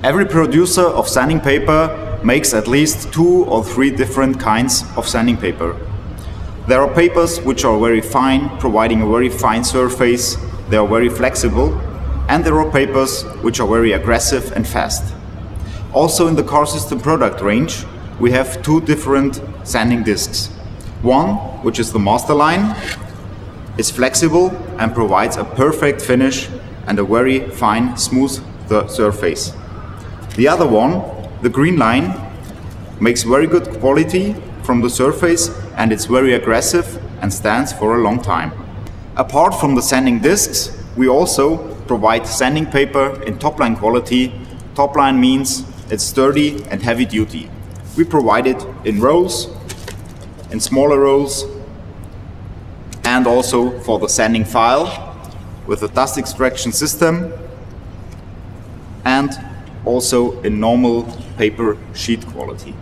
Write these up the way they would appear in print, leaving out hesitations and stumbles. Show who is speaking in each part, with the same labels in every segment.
Speaker 1: Every producer of sanding paper makes at least 2 or 3 different kinds of sanding paper. There are papers which are very fine, providing a very fine surface, they are very flexible, and there are papers which are very aggressive and fast. Also in the Car System product range, we have 2 different sanding discs. One, which is the Master Line, is flexible and provides a perfect finish and a very fine, smooth surface. The other one, the Green Line, makes very good quality from the surface and it's very aggressive and stands for a long time. Apart from the sanding discs, we also provide sanding paper in top-line quality. Top-line means it's sturdy and heavy duty. We provide it in rolls, in smaller rolls, and also for the sanding file with a dust extraction system, and also in normal paper sheet quality.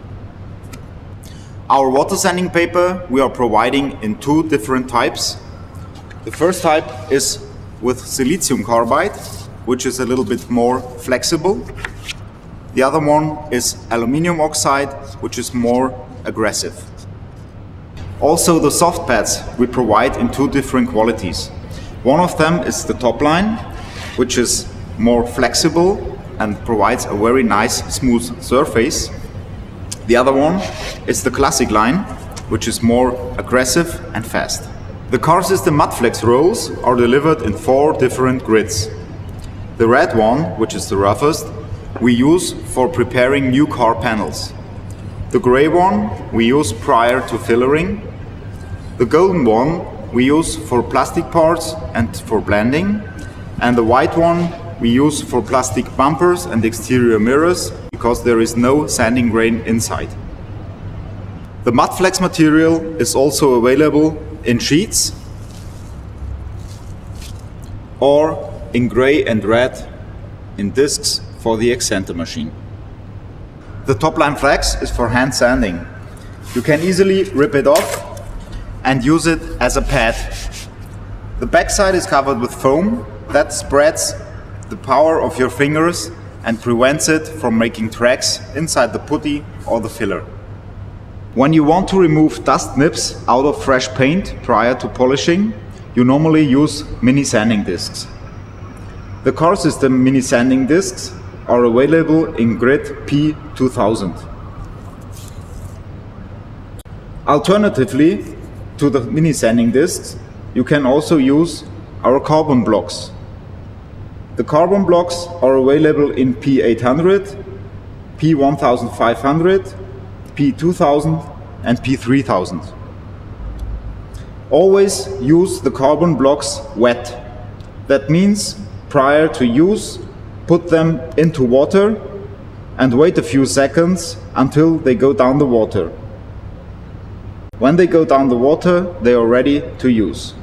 Speaker 1: Our water sanding paper we are providing in 2 different types. The first type is with silicium carbide, which is a little bit more flexible. The other one is aluminum oxide, which is more aggressive. Also the soft pads we provide in 2 different qualities. One of them is the top line, which is more flexible and provides a very nice smooth surface. The other one is the classic line, which is more aggressive and fast. The Car System Mudflex rolls are delivered in 4 different grids. The red one, which is the roughest, we use for preparing new car panels. The gray one we use prior to fillering. The golden one we use for plastic parts and for blending. And the white one we use for plastic bumpers and exterior mirrors because there is no sanding grain inside. The Mudflex material is also available in sheets or in gray and red in discs for the Exenter machine. The Top-Line Flex is for hand sanding. You can easily rip it off and use it as a pad. The backside is covered with foam that spreads the power of your fingers and prevents it from making tracks inside the putty or the filler. When you want to remove dust nips out of fresh paint prior to polishing, you normally use mini sanding discs. The Car System mini sanding discs are available in grid P2000. Alternatively to the mini sanding discs, you can also use our carbon blocks. The carbon blocks are available in P800, P1500, P2000 and P3000. Always use the carbon blocks wet. That means prior to use, put them into water and wait a few seconds until they go down the water. When they go down the water, they are ready to use.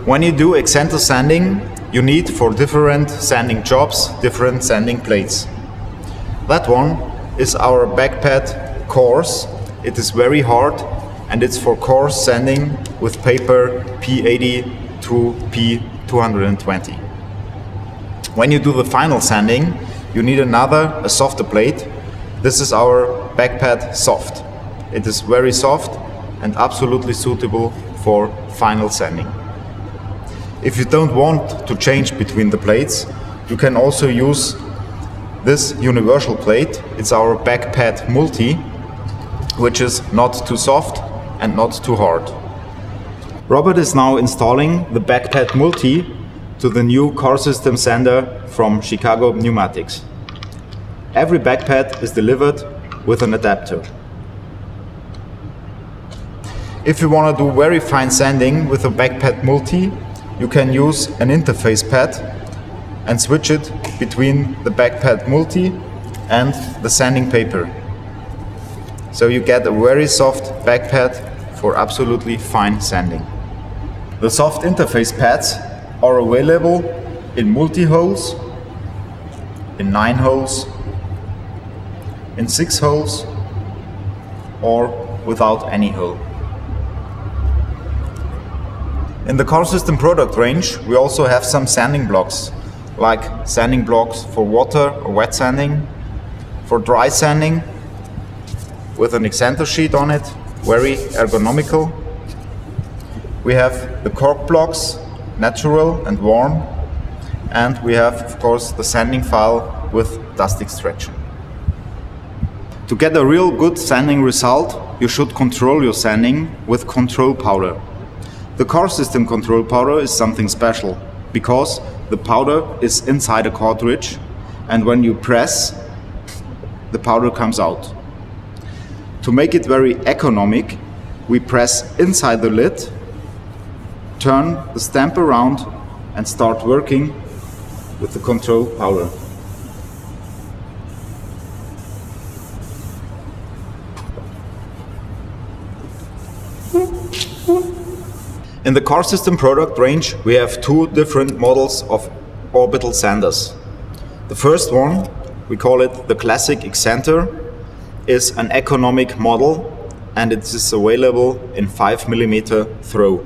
Speaker 1: When you do Exenter sanding, you need for different sanding jobs different sanding plates. That one is our backpad coarse. It is very hard and it's for coarse sanding with paper P80 to P220. When you do the final sanding, you need a softer plate. This is our backpad soft. It is very soft and absolutely suitable for final sanding. If you don't want to change between the plates, you can also use this universal plate. It's our backpad multi, which is not too soft and not too hard. Robert is now installing the backpad multi to the new Car System sander from Chicago Pneumatics. Every backpad is delivered with an adapter. If you want to do very fine sanding with a backpad multi, you can use an interface pad and switch it between the backpad multi and the sanding paper. So you get a very soft backpad for absolutely fine sanding. The soft interface pads are available in multi-holes, in 9 holes, in 6 holes, or without any hole. In the car system product range, we also have some sanding blocks, like sanding blocks for water or wet sanding, for dry sanding, with an extender sheet on it, very ergonomical. We have the cork blocks, natural and warm, and we have, of course, the sanding file with dust extraction. To get a real good sanding result, you should control your sanding with control powder. The car system control powder is something special because the powder is inside a cartridge, and when you press, the powder comes out. To make it very economic, we press inside the lid, turn the stamp around and start working with the control powder. In the car system product range, we have two different models of orbital sanders. The first one, we call it the Classic Exenter, is an economic model and it is available in 5mm throw.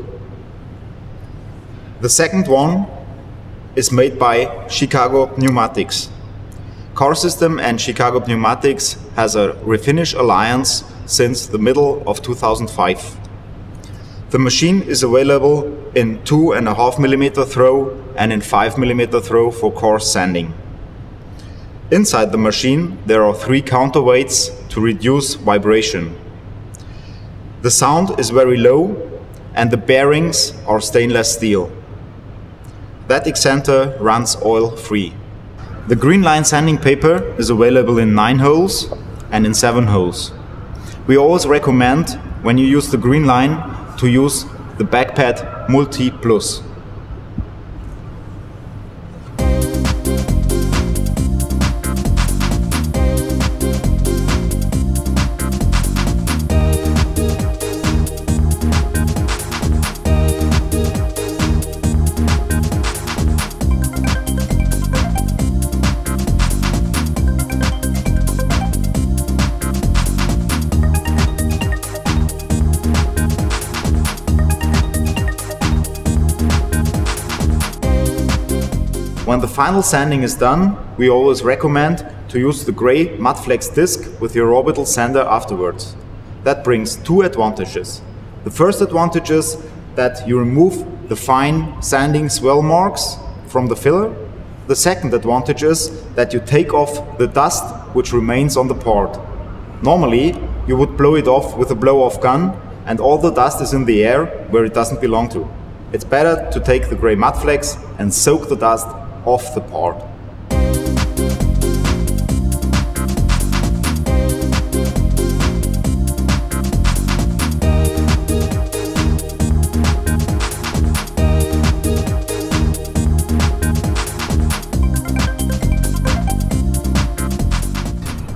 Speaker 1: The second one is made by Chicago Pneumatics. Car System and Chicago Pneumatics has a refinish alliance since the middle of 2005. The machine is available in 2.5mm throw and in 5mm throw for coarse sanding. Inside the machine there are 3 counterweights to reduce vibration. The sound is very low and the bearings are stainless steel. That extender runs oil free. The Green Line sanding paper is available in 9 holes and in 7 holes. We always recommend, when you use the Green Line, to use the Backpad Multi Plus. When the final sanding is done, we always recommend to use the gray Mudflex disc with your orbital sander afterwards. That brings 2 advantages. The first advantage is that you remove the fine sanding swell marks from the filler. The second advantage is that you take off the dust which remains on the part. Normally, you would blow it off with a blow-off gun and all the dust is in the air where it doesn't belong to. It's better to take the gray Mudflex and soak the dust off the part.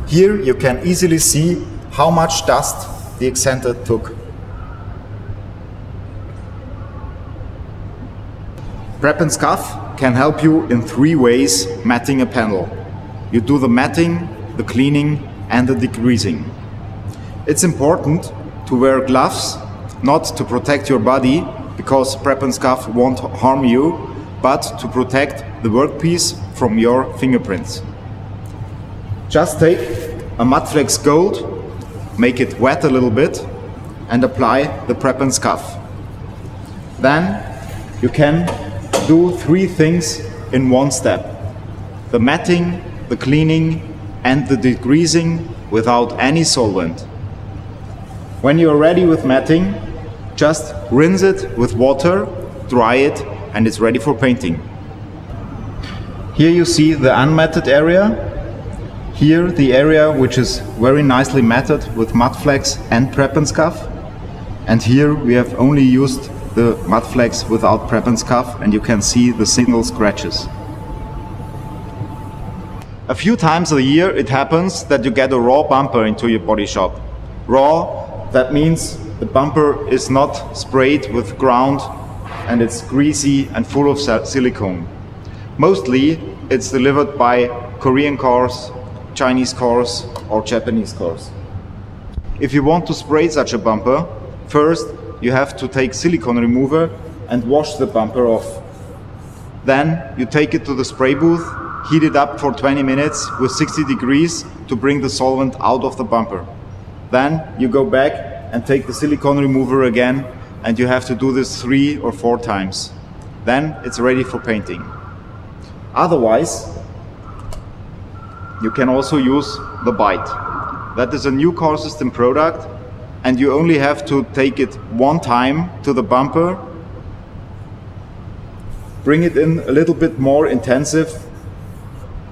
Speaker 1: Here you can easily see how much dust the extender took. Prep and Scuff can help you in 3 ways matting a panel. You do the matting, the cleaning and the degreasing. It's important to wear gloves, not to protect your body, because Prep and Scuff won't harm you, but to protect the workpiece from your fingerprints. Just take a Mudflex Gold, make it wet a little bit and apply the Prep and Scuff. Then you can do 3 things in one step: the matting, the cleaning and the degreasing without any solvent. When you are ready with matting, just rinse it with water, dry it and it's ready for painting. Here you see the unmatted area. Here the area which is very nicely matted with Mudflex and Prep and Scuff. And here we have only used the Mudflex without Prep and Scuff and you can see the single scratches. A few times a year it happens that you get a raw bumper into your body shop. Raw, that means the bumper is not sprayed with ground and it's greasy and full of silicone. Mostly it's delivered by Korean cars, Chinese cars or Japanese cars. If you want to spray such a bumper, first you have to take silicone remover and wash the bumper off. Then you take it to the spray booth, heat it up for 20 minutes with 60 degrees to bring the solvent out of the bumper. Then you go back and take the silicone remover again, and you have to do this 3 or 4 times. Then it's ready for painting. Otherwise, you can also use the Bite. That is a new core system product, and you only have to take it 1 time to the bumper, bring it in a little bit more intensive,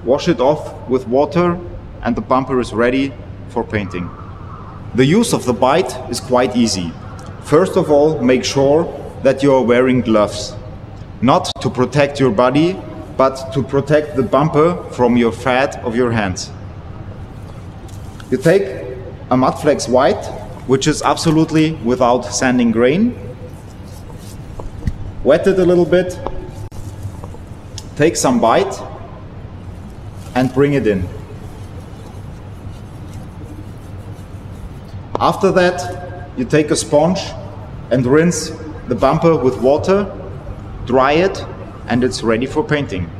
Speaker 1: wash it off with water, and the bumper is ready for painting. The use of the Bite is quite easy. First of all, make sure that you are wearing gloves. Not to protect your body, but to protect the bumper from your fat of your hands. You take a Mudflex White, which is absolutely without sanding grain. Wet it a little bit, take some Bite, and bring it in. After that, you take a sponge and rinse the bumper with water, dry it, and it's ready for painting.